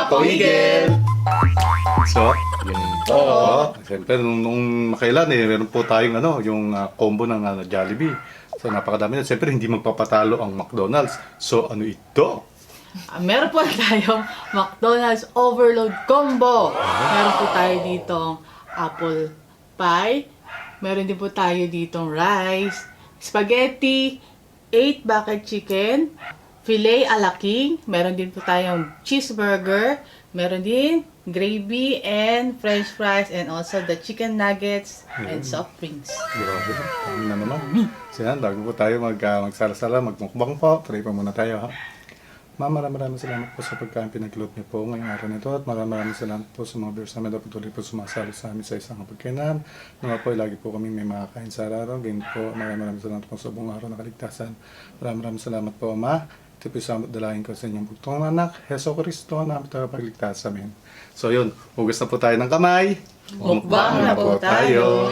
Kawigel! So, yun po. Siyempre, nung makailan meron po tayong yung combo ng Jollibee. So, napakadami na. Siyempre, hindi magpapatalo ang McDonald's. So, ano ito? Meron po tayong McDonald's Overload Combo. Meron po tayo ditong apple pie. Meron din po tayo ditong rice, spaghetti, 8 bucket chicken, filet a la king. Meron din po tayong cheeseburger. Meron din gravy and french fries and also the chicken nuggets and soft drinks. Grabe. Ano na naman. So, yan. Bago po tayo magsala-sala, magmukbang po. Try pa muna tayo, ha? Ma'am, maraming salamat po sa pagkain pinag-load niyo po ngayong araw nito at maraming salamat po sa mga viewers namin na patuloy po sumasali sa amin sa isang pagkainan. Mga po, lagi po kami may makakain sa araw. Ganyan po, maraming salamat po sa buong araw na kaligtasan. Maraming salamat po, Ama. Ito po sa dalahin ko sa inyong bugtong anak, Heso Kristo, na tagapagligtas sa amin. So yun, hugas na po tayo ng kamay. Mukbang na po tayo.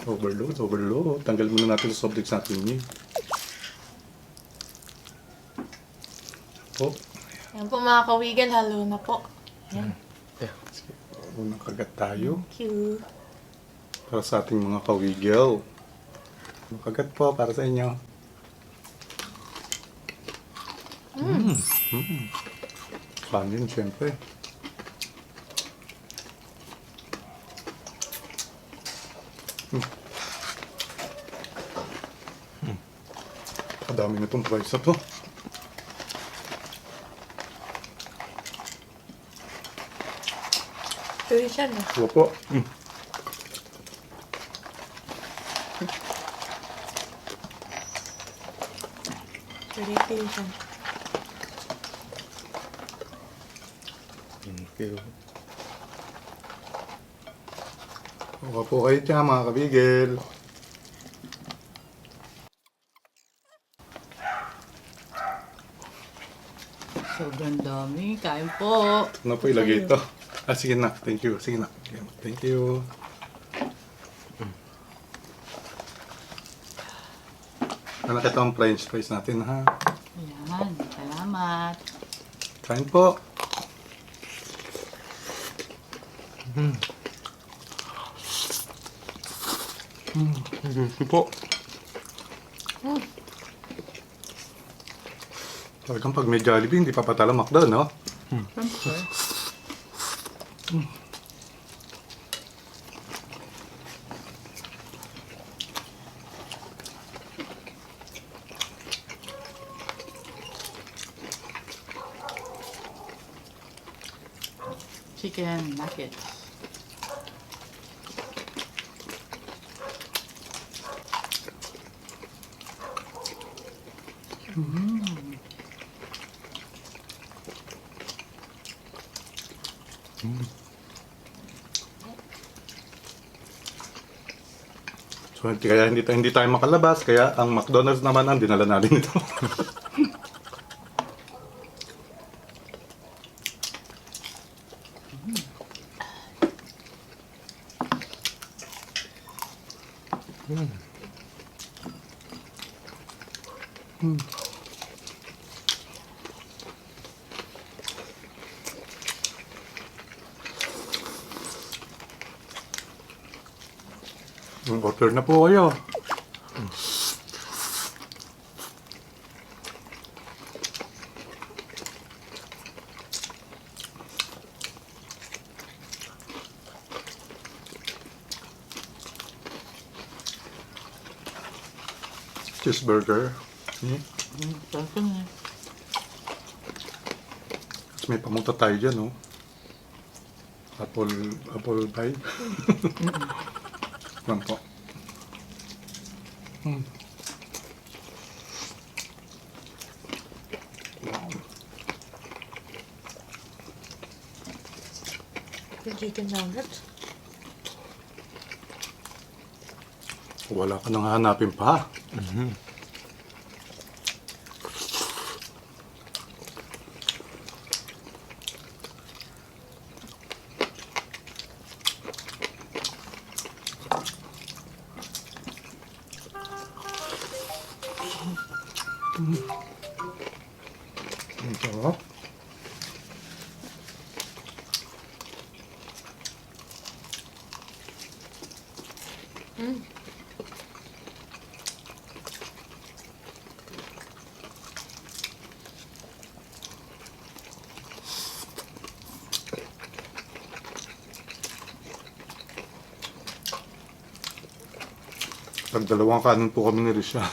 Overload. Tanggal muna natin sa soft drinks natin yun. Po. Yan po mga kawigel, halo na po. Yan. Unang kagat tayo. Thank you. Para sa ating mga kawigel. Unang kagat po para sa inyo. Kanin, siyempre. Kadami na itong price na to. Tuloy siya na. Huwag po. Tuloy siya. Thank you. Huwag po kayo dyan mga kabigil. Sobrang dami. Kain po. Ano po ilagay ito? Sige na. Thank you. Sige na. Thank you. Anak, ito ang french fries natin, ha? Ayan. Salamat. Kain po. Gusto po. Talagang pag may Jollibee, hindi papatalo McDo, no? Siyempre. Chicken nuggets. So, kaya hindi tayo makalabas, kaya ang McDonald's naman ang dinala natin ito. Order na po kayo. Cheeseburger. Sarap yun eh. Tapos may pamunta tayo dyan, no? Apple pie. Yan po. Yung chicken nuggets. Wala ka nang hanapin pa. Ang sarap. Tag-dalawang kanin po kami ni Risha.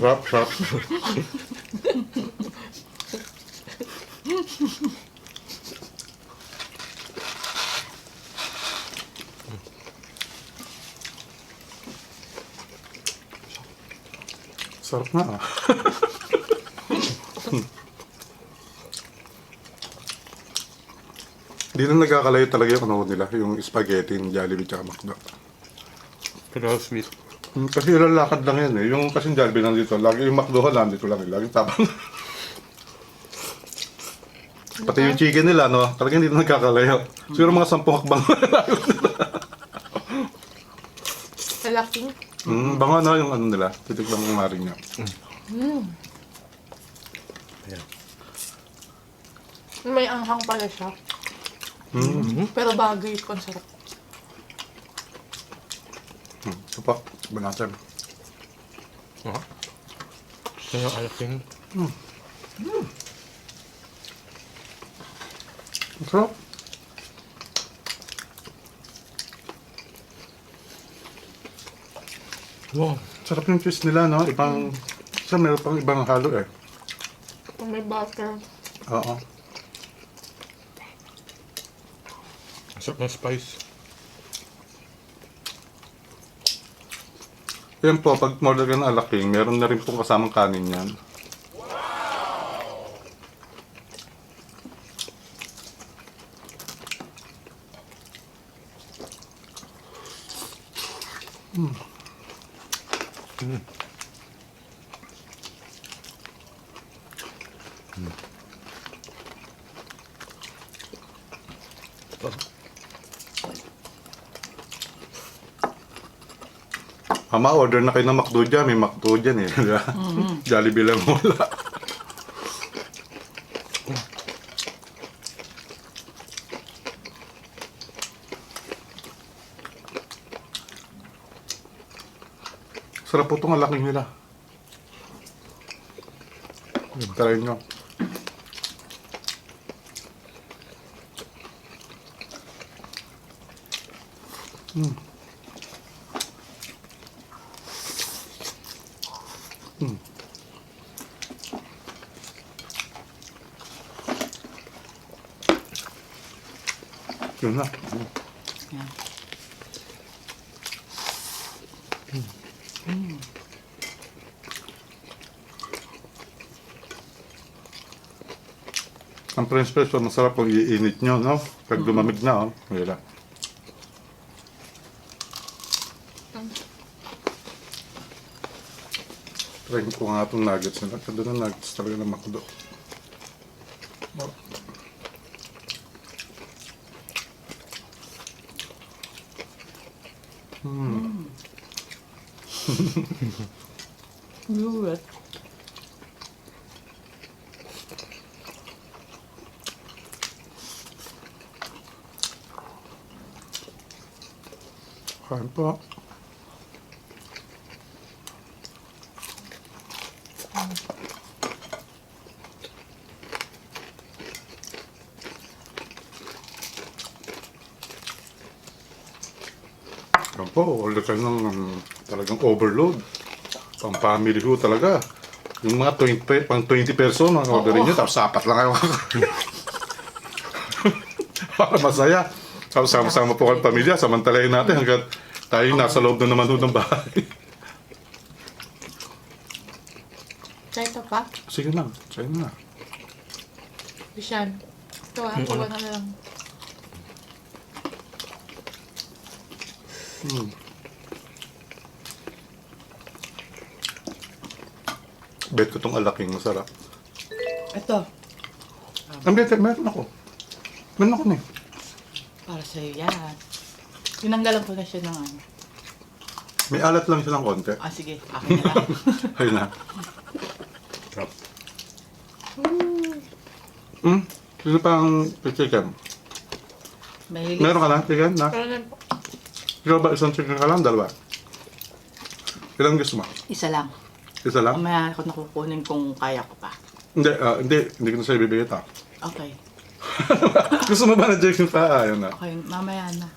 Sarap. Sarap nga ah. Hindi na nagkakalayo talaga yung ano nila, yung spaghetti, yung Jollibee tsaka McDo. Pero sweet. Kasi lalakad lang yan eh. Yung kasing Jollibee nandito, lagi yung McDo nandito lang eh. Laging tapang. Pati yung chicken nila, no? Talagang hindi na nagkakalayo. Siguro mga 10 hakbang. Malaking. Bango na yung ano nila. Titik lang yung maring niya. Ayan. May anghang pala siya. Pero bagay ko, ang sarap. Ito pa, banatan. Oh. Gusto nyo alaking? Sarap. Wow. Sarap yung cheese nila, no? Ibang, sa meron pang ibang halo eh. Kung may butter. Oo. Sarap ng spice. Yan po, pag order ka ng alaking, meron na rin pong kasamang kanin yan. Mama, order na kayo ng McDo dyan. May McDo dyan eh. Jollibee lang wala. Sarap po itong alaking nila. Try nyo. Yun na. Yan. Ang French fries, masarap kung iinit nyo, no? Pag lumamig na, oh. Wala. Try ko nga itong nuggets nila. Ganda na nuggets talaga ng McDo. Good. Kain po. Yan po, order kayo ng talagang overload. Pang family ho talaga. Yung mga 20, pang 20 person ang orderin nyo, tapos 4 lang kayo. Para masaya. Tapos sama-sama po kayong pamilya, samantalahin natin hanggat tayo nasa loob na naman ho ng bahay. Try ito pa. Sige na, try mo na. Bishan. Ito kuha na lang. Bet ko tong alaking masarap. Ito, Ang bet, meron ako. Meron ako na eh. para sa'yo yan. Tinanggalan ko na siya ng ano. May alat lang siya ng konti. Ah, sige. Akin na lang. Ayun na. Sarap. Sino pang chicken? Mahilig. Meron ka na chicken na? Pero lang po. Ikaw ba isang chicken ka lang? Dalawa? Ilang gusto mo? Isa lang. Isa lang? Mamaya ako nakukunin kung kaya ko pa. Hindi ko na sa'yo bibigay ito. Okay. Gusto mo ba na chicken pa? Ayun na. Okay, mamaya na.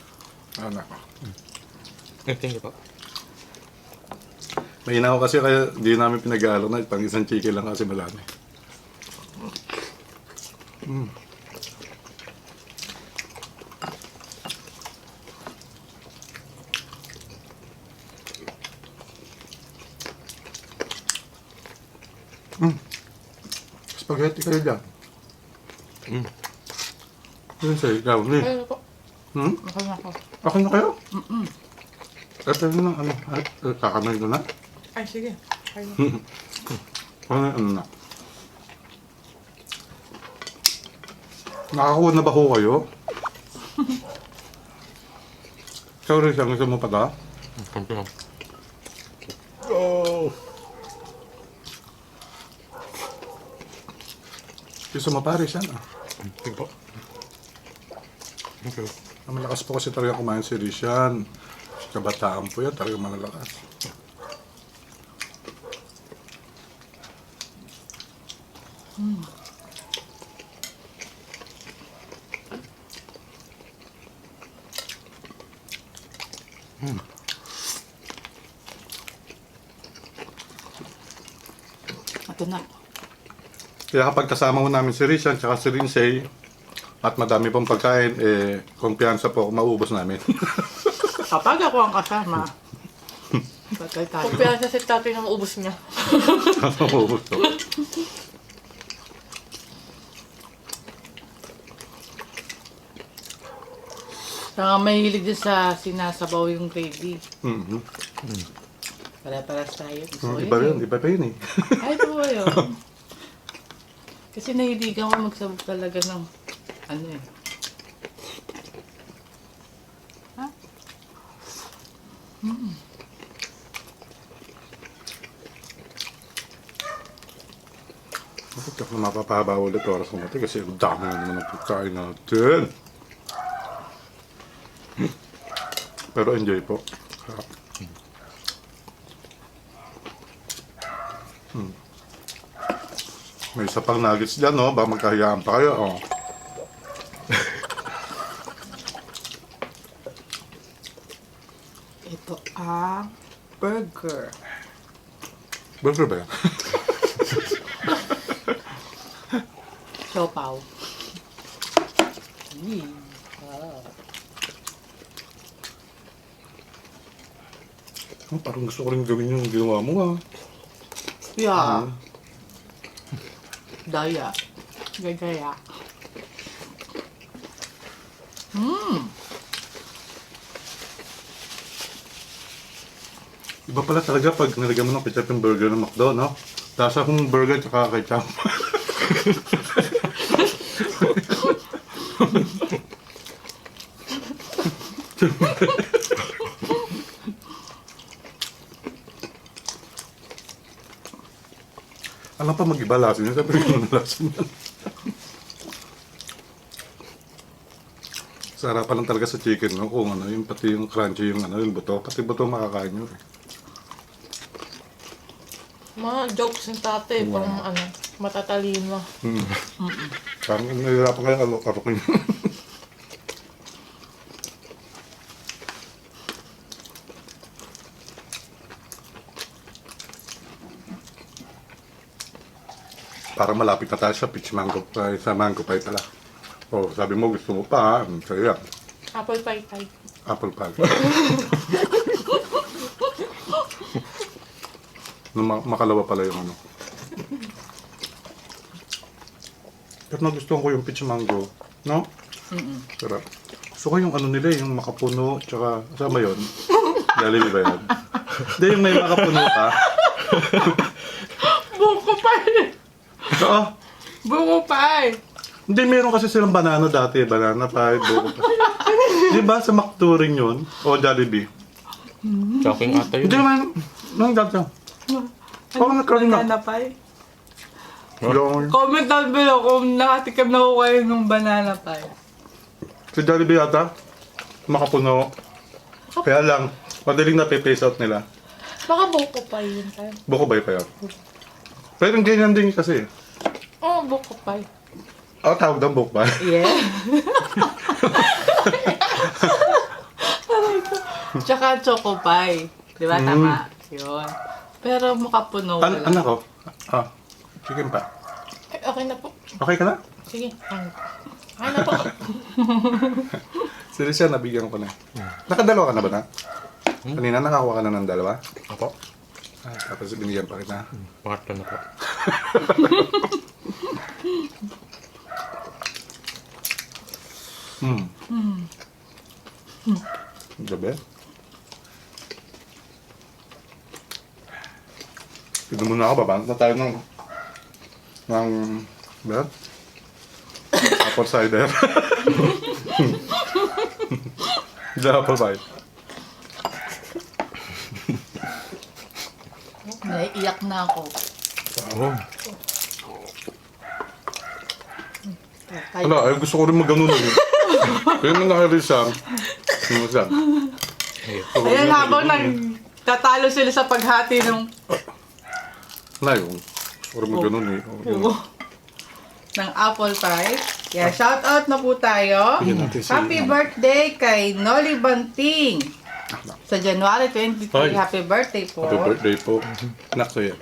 Ayun na. Thank you po. Mahina ko kasi kaya di namin pinag-aalo na. Pang isang chicken lang kasi malami. Spaghetti kayo dyan. Yun sa'yo, ikaw. Ayun po. Okay na ako. Okay na kayo? Ito yun ang ano. Kakamay ko na. Ay, sige. Ayun. Ano na. Nakakuha na ba ho kayo? Ikaw rin siya, gusto mo pa ta? Thank you. Oh! Gusto mo pa rin siya na. Thank you po. Thank you. Malakas po kasi talaga kumain si Rishan. Kabataan po yan, talaga malalakas. Ito na. Kaya kapag kasama ko namin si Rishan at si Rinsei at madami pong pagkain, kumpiyansa po maubos namin. Kapag ako ang kasama, patay tayo. Kumpiyansa si tatay na maubos niya. Maubos to. Saka mahilig din sa sinasabaw yung gravy. Mhm. Para-paras tayo. Gusto ko Iba yun yun, iba pa yun eh. Ay, ito ba yun? Kasi nahiligan ko magsabog talaga ng ano eh. Ha? Bakit ako na mapapahaba ulit oras ko natin kasi ang dami na naman ang pagkain natin. Pero enjoy po. May isa pang nuggets dyan, no? Baka magkahiyaan pa kayo, oh. Ito ang burger. Burger ba yan? Siopaw. Oh, parang gusto ko rin gawin yung ginawa mo, ah. Yeah. Daya. Gagaya. Iba pala talaga pag nilagyan mo ng ketchup yung burger ng McDo, no? Tapos akong burger tsaka ketchup. Alam pa mag-iba lasa niya, sabi ko na lasa niya. Sarap pa lang talaga sa chicken, no? Kung ano, yung pati yung crunchy yung ano, yung buto. Pati buto makakain nyo eh. Mga jokes ng tatay, parang ano, matatalino. Parang nahihirapan kayo arokin. Parang malapit na tayo sa peach mango pie, sa mango pie pala. Oh, sabi mo gusto mo pa, ha? Sa'yo yan. Apple pie pie. Apple pie. Makalawa pala yung ano. At nagustuhan ko yung peach mango. No? Sarap. Gusto ko yung ano nila, yung makapuno, tsaka, sama yun? Jollibee ba yan? Hindi, yung may makapuno ka. Buko pie! Oo. Buko pie! Hindi, meron kasi silang banana dati. Banana pie, buko pie. Di ba sa McDo rin yun? O Jollibee? Shocking ata yun. Hindi naman, nang dati. Oo, nagkaroon na. Banana pie? Yung, Comment down below kung nakatikim na ko kayo ng banana pie. sa Jollibee yata, makapuno. Kaya lang, madaling na-pace out nila. Baka buko pa yun tayo. Buko ba pa yun? Pero ganyan din kasi. Oo, buko pa yun. Tawag daw buko ba? Yeah. Tsaka choco pie. Di ba? Tama. Yun. Pero makapuno ko lang. Anak ko? Chicken pa. Okay na po. Okay ka na? Sige. Okay na po. Seryously, nabigyan ko na. Nakadalawa ka na ba na? Kanina nakakuha ka na ng dalawa? Ako? Tapos binigyan pa kita. Pangatlo na po. Gabi? Pino muna ako, babang na tayo ng ba? Apple cider. The apple pie. Naiiyak na ako. Oh. Ala, ay gusto ko rin mag-ganun eh. Kaya nang nakarisam. Sinusan. Ayan, habang nagtatalo sila sa paghati ng Ala, yung gusto ko rin mag-ganun eh. ng apple pie. Yeah, shout out na po tayo. Bigyan natin si- Happy birthday kay Noli Banting. Sa January 23, Ay. happy birthday po. Happy birthday po. Anak ko yan.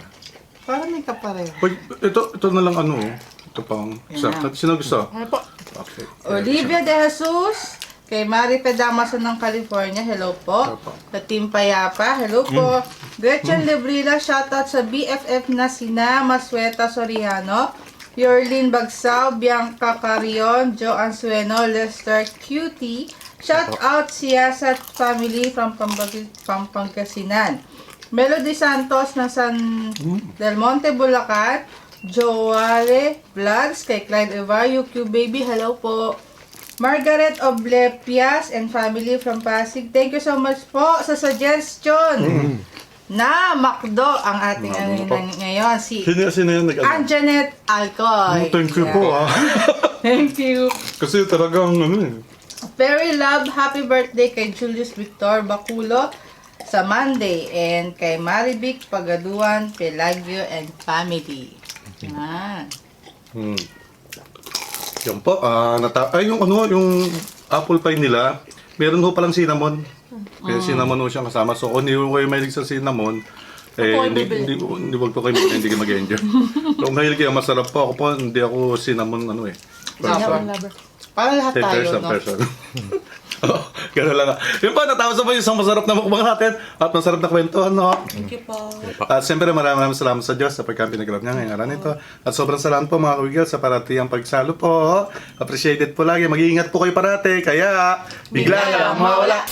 Parang may kapareho. Uy, ito na lang ano oh. Ito pang isa. Sino gusto? Ano po? Okay. Olivia De Jesus, kay Marife Damaso ng California, hello po. Opo. Sa Team Payapa, hello po. Gretchen Lebrila, shoutout sa BFF na sina Masweta Soriano, Yorlin Bagsao, Bianca Carion, Joe Ansueno, Lester Cutie. Shoutout siya sa family from Pampangasinan. Melody Santos ng San Del Monte, Bulacan. Joale Vlogs, kay Clyde Evario, Q Baby, hello po. Margaret Oblepias and family from Pasig, thank you so much po sa suggestion na McDo ang ating ano po. ngayon, si Sino yan nag-ano? Anjanette Alcoy. Thank you po ah. Thank you. Kasi talagang ano eh. Very love, happy birthday kay Julius Victor Baculo sa Monday and kay Marivic Pagaduan, Pelagio and family. Yan. Yan po, yung ano, yung apple pie nila, meron ho palang cinnamon. May cinnamon ho siyang kasama. So, kung hindi ko kayo mahilig sa cinnamon, Ako ay hindi, bibili. hindi wag po kayo hindi kayo mag-enjoy. So, kung mahilig kayo, masarap po. Ako po, hindi ako cinnamon ano eh. Lover, lover. Parang lahat tayo, Person, no? person. Oh, ganun lang. Yun po, natapos na po yung isang masarap na mukbang natin at masarap na kwentuhan, no? Thank you po. At siyempre maraming salamat sa Diyos sa pagkampi na niya ngayong araw nito. At sobrang salamat po mga kawigil sa paratiang pagsalo po. Appreciated po lagi. Mag-iingat po kayo parati. Kaya, bigla lang mawala.